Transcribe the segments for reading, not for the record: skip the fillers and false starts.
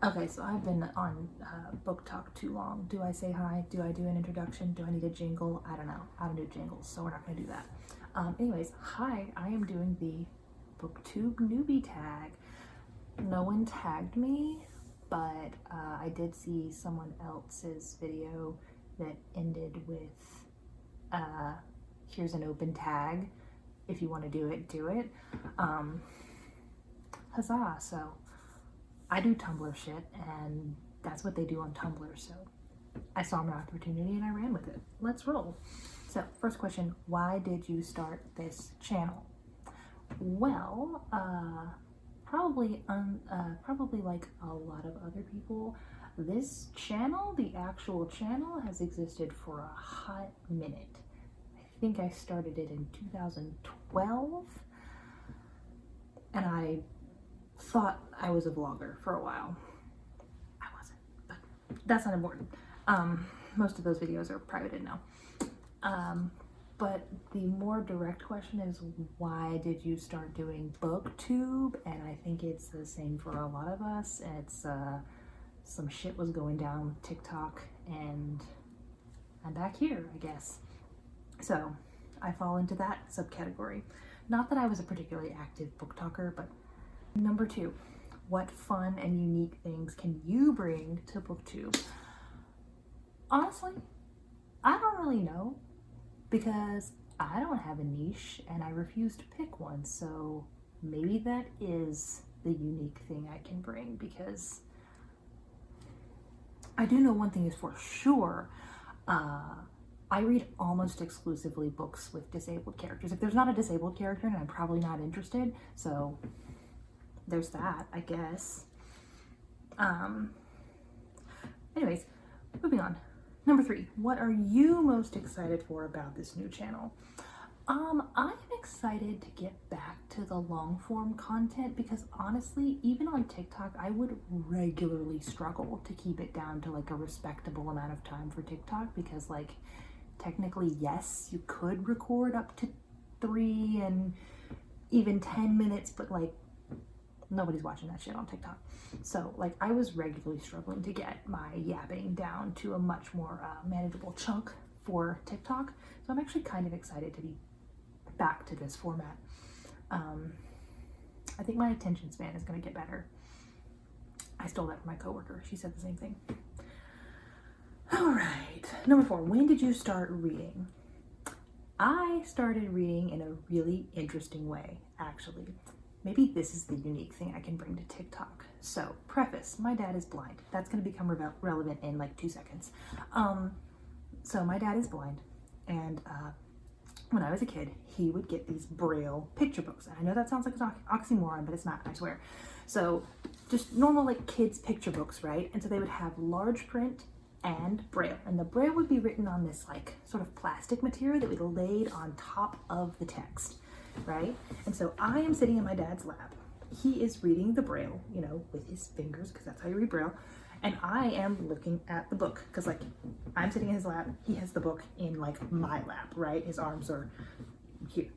Okay, so I've been on Book Talk too long. Do I say hi? Do I do an introduction? Do I need a jingle? I don't know. I don't do jingles, so we're not going to do that. Anyways, hi, I am doing the Booktube Newbie Tag. No one tagged me, but I did see someone else's video that ended with, here's an open tag. If you want to do it, do it. Huzzah, so I do Tumblr shit, and that's what they do on Tumblr, so I saw my opportunity and I ran with it. Let's roll. So, first question, why did you start this channel? Well, probably like a lot of other people, this channel, the actual channel, has existed for a hot minute. I think I started it in 2012, and I thought I was a vlogger for a while. I wasn't, but that's not important. Most of those videos are privated now. But the more direct question is, why did you start doing Booktube? And I think it's the same for a lot of us. It's some shit was going down with TikTok, and I'm back here, I guess. So I fall into that subcategory. Not that I was a particularly active book talker, but number 2, what fun and unique things can you bring to Booktube? Honestly, I don't really know, because I don't have a niche and I refuse to pick one, so maybe that is the unique thing I can bring, because I do know one thing is for sure, I read almost exclusively books with disabled characters. If there's not a disabled character, then I'm probably not interested, so there's that, I guess. Anyways, moving on. Number 3, what are you most excited for about this new channel? I'm excited to get back to the long form content, because honestly, even on TikTok, I would regularly struggle to keep it down to like a respectable amount of time for TikTok, because like technically, yes, you could record up to 3 and even 10 minutes, but like nobody's watching that shit on TikTok. So like I was regularly struggling to get my yapping down to a much more manageable chunk for TikTok. So I'm actually kind of excited to be back to this format. I think my attention span is going to get better. I stole that from my coworker. She said the same thing. All right, number 4, when did you start reading? I started reading in a really interesting way, actually. Maybe this is the unique thing I can bring to TikTok. So, preface, my dad is blind. That's going to become relevant in like 2 seconds. So my dad is blind, and when I was a kid, he would get these Braille picture books. And I know that sounds like an oxymoron, but it's not, I swear. So just normal like kids picture books, right? And so they would have large print and Braille. And the Braille would be written on this like sort of plastic material that we laid on top of the text, right? And so I am sitting in my dad's lap. He is reading the Braille, you know, with his fingers, because that's how you read Braille. And I am looking at the book, because like I'm sitting in his lap, he has the book in like my lap, right? His arms are here.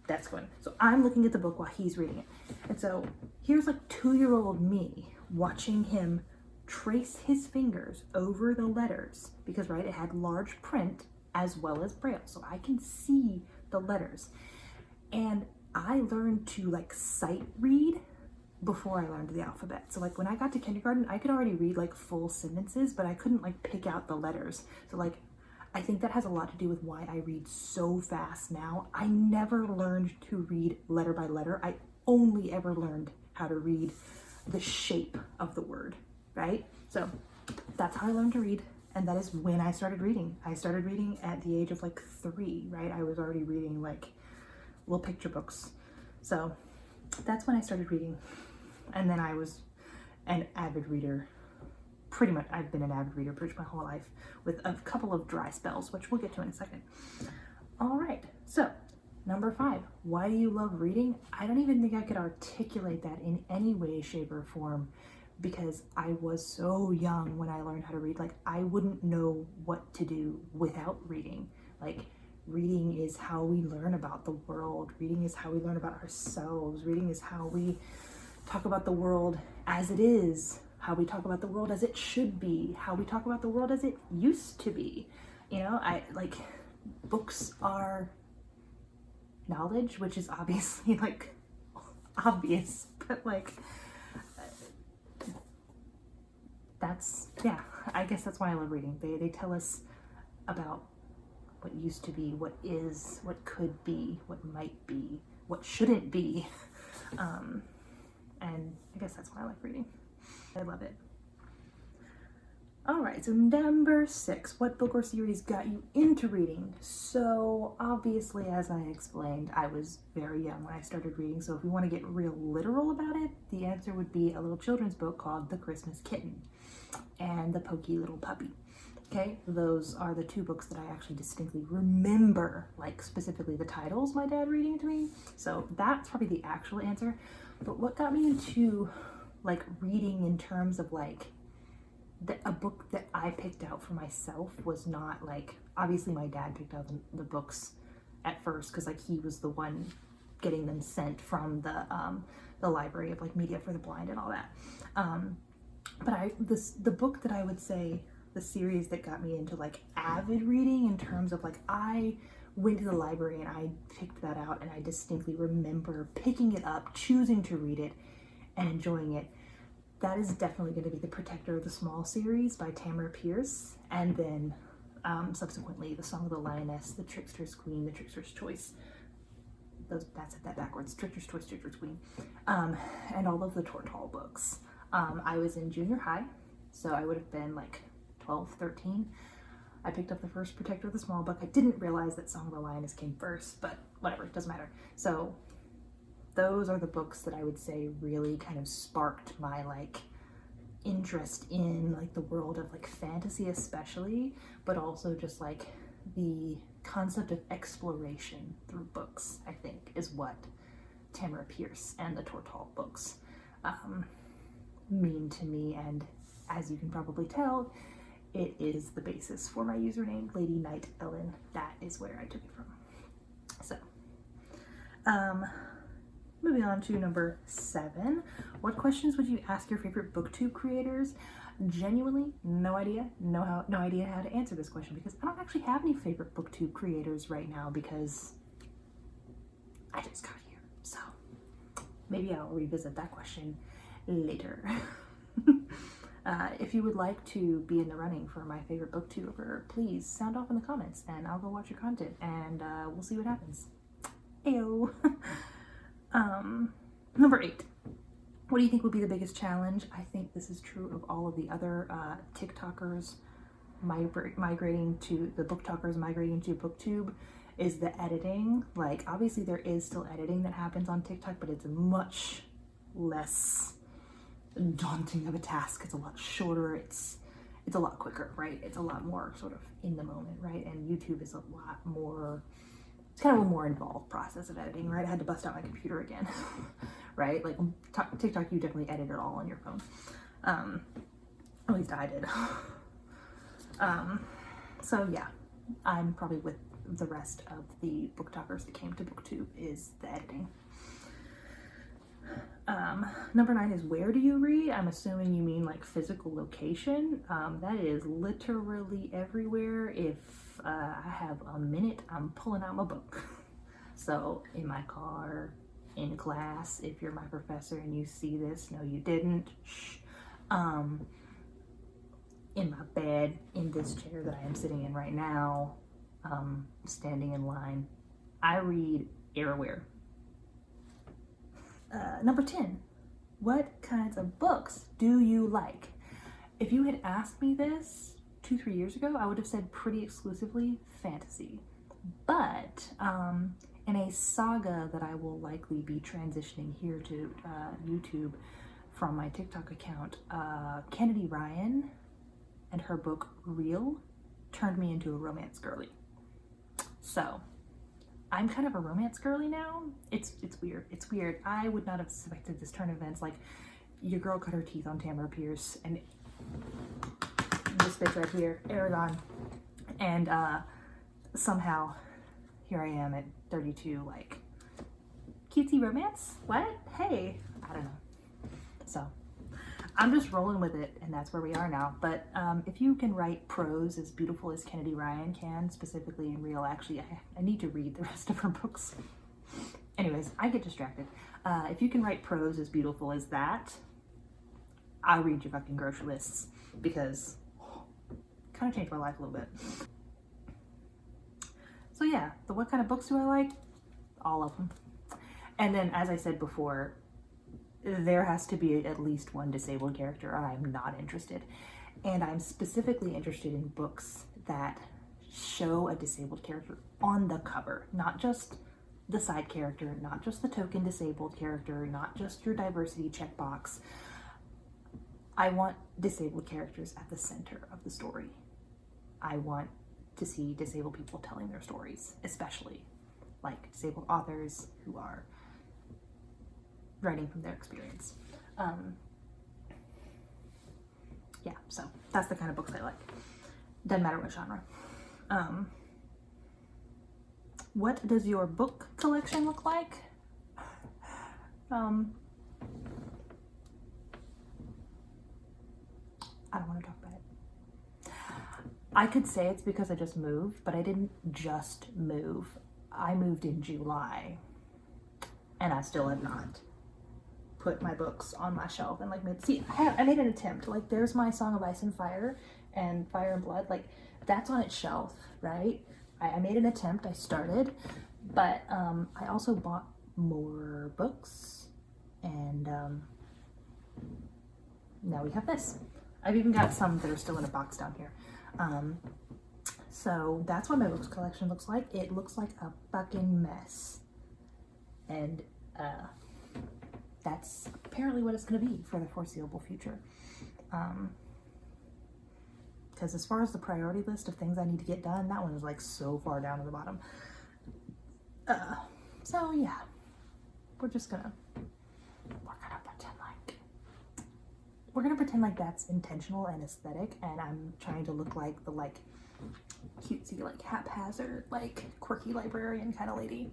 That's good. So I'm looking at the book while he's reading it. And so here's like 2-year-old me watching him trace his fingers over the letters, because right, it had large print as well as Braille. So I can see the letters. And I learned to like sight read before I learned the alphabet. So like when I got to kindergarten, I could already read like full sentences, but I couldn't like pick out the letters. So like, I think that has a lot to do with why I read so fast now. I never learned to read letter by letter. I only ever learned how to read the shape of the word, right? So that's how I learned to read. And that is when I started reading. I started reading at the age of like 3, right? I was already reading like little picture books. So that's when I started reading. And then I was an avid reader. Pretty much, I've been an avid reader pretty much my whole life, with a couple of dry spells, which we'll get to in a second. All right, so number 5, why do you love reading? I don't even think I could articulate that in any way, shape, or form, because I was so young when I learned how to read. Like, I wouldn't know what to do without reading. Like, reading is how we learn about the world. Reading is how we learn about ourselves. Reading is how we talk about the world as it is how we talk about the world as it should be, how we talk about the world as it used to be. You know, I like, books are knowledge, which is obviously like obvious, but like that's, yeah, I guess that's why I love reading. They tell us about what used to be, what is, what could be, what might be, what shouldn't be. And I guess that's why I like reading. I love it. All right, so number 6, what book or series got you into reading? So obviously, as I explained, I was very young when I started reading. So if we want to get real literal about it, the answer would be a little children's book called The Christmas Kitten and The Pokey Little Puppy. Okay, those are the 2 books that I actually distinctly remember, like specifically the titles my dad reading to me. So that's probably the actual answer. But what got me into like reading in terms of like a book that I picked out for myself was not like, obviously my dad picked out the books at first because like he was the one getting them sent from the library of like Media for the Blind and all that. But the book that I would say, the series that got me into like avid reading in terms of like, I went to the library and I picked that out, and I distinctly remember picking it up, choosing to read it and enjoying it. That is definitely going to be The Protector of the Small series by Tamara Pierce, and then subsequently The Song of the Lioness, The Trickster's Queen, The Trickster's Choice. That's that backwards. Trickster's Choice, Trickster's Queen, and all of the Tortall books. I was in junior high, so I would have been like 12, 13. I picked up the first Protector of the Small book. I didn't realize that Song of the Lioness came first, but whatever, it doesn't matter. So those are the books that I would say really kind of sparked my like interest in like the world of like fantasy especially, but also just like the concept of exploration through books, I think, is what Tamara Pierce and the Tortall books mean to me. And as you can probably tell, it is the basis for my username, Lady Knight Ellen. That is where I took it from. So, moving on to number 7. What questions would you ask your favorite Booktube creators? Genuinely, no idea. No idea how to answer this question because I don't actually have any favorite Booktube creators right now because I just got here. So maybe I'll revisit that question later. If you would like to be in the running for my favorite booktuber, please sound off in the comments and I'll go watch your content and we'll see what happens. Ayo! Number 8. What do you think would be the biggest challenge? I think this is true of all of the other TikTokers migrating to the BookTokers migrating to Booktube, is the editing. Like, obviously there is still editing that happens on TikTok, but it's much less daunting of a task. It's a lot shorter. It's a lot quicker, right? It's a lot more sort of in the moment, right? And YouTube is a lot more, it's kind of a more involved process of editing, right? I had to bust out my computer again, right? Like TikTok, you definitely edit it all on your phone. At least I did. So yeah, I'm probably with the rest of the BookTokers that came to Booktube is the editing. Number 9 is where do you read? I'm assuming you mean like physical location. That is literally everywhere. If I have a minute, I'm pulling out my book. So in my car, in class, if you're my professor and you see this, no you didn't, shh. In my bed, in this chair that I am sitting in right now, standing in line, I read everywhere. Number 10, what kinds of books do you like? If you had asked me this 2-3 years ago, I would have said pretty exclusively fantasy. But in a saga that I will likely be transitioning here to YouTube from my TikTok account, Kennedy Ryan and her book Real turned me into a romance girly. So I'm kind of a romance girly now. It's weird. It's weird. I would not have suspected this turn of events. Like, your girl cut her teeth on Tamara Pierce and this bitch right here, Aragon. And somehow here I am at 32, like, cutesy romance? What? Hey, I don't know. So I'm just rolling with it, and that's where we are now. But if you can write prose as beautiful as Kennedy Ryan can, specifically in real, actually, I need to read the rest of her books. Anyways, I get distracted. If you can write prose as beautiful as that, I'll read your fucking grocery lists, because it kind of changed my life a little bit. So yeah, what kind of books do I like? All of them. And then, as I said before, there has to be at least one disabled character, or I'm not interested. And I'm specifically interested in books that show a disabled character on the cover, not just the side character, not just the token disabled character, not just your diversity checkbox. I want disabled characters at the center of the story. I want to see disabled people telling their stories, especially like disabled authors who are writing from their experience. Yeah, so that's the kind of books I like. Doesn't matter what genre. What does your book collection look like? I don't want to talk about it. I could say it's because I just moved, but I didn't just move. I moved in July, and I still have not put my books on my shelf and like I made an attempt. Like, there's my Song of Ice and Fire and Fire and Blood, like that's on its shelf, right? I made an attempt, I started, but I also bought more books, and now we have this. I've even got some that are still in a box down here. So that's what my books collection looks like. It looks like a fucking mess, and that's apparently what it's going to be for the foreseeable future. Because as far as the priority list of things I need to get done, that one is like so far down at the bottom. So yeah, we're gonna pretend like that's intentional and aesthetic, and I'm trying to look like the like cutesy, like haphazard, like quirky librarian kind of lady.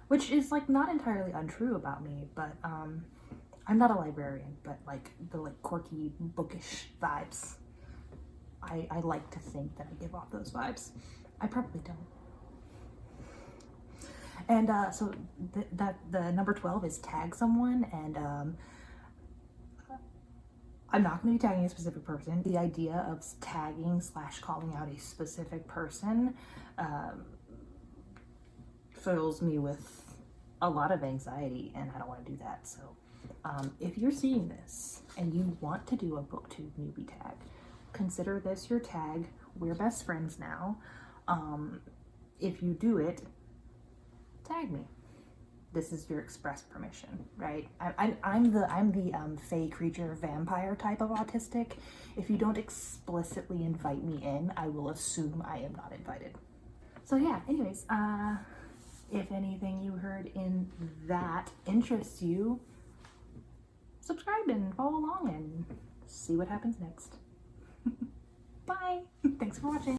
Which is like not entirely untrue about me, but I'm not a librarian, but like the like quirky, bookish vibes, I like to think that I give off those vibes. I probably don't. And so the number 12 is tag someone, and I'm not going to be tagging a specific person. The idea of tagging / calling out a specific person fills me with a lot of anxiety, and I don't want to do that. So if you're seeing this and you want to do a Booktube Newbie Tag, consider this your tag. We're best friends now. If you do it, tag me. This is your express permission, right? I'm the fey creature vampire type of autistic. If you don't explicitly invite me in, I will assume I am not invited. So yeah, anyways, if anything you heard in that interests you, subscribe and follow along and see what happens next. Bye. Thanks for watching.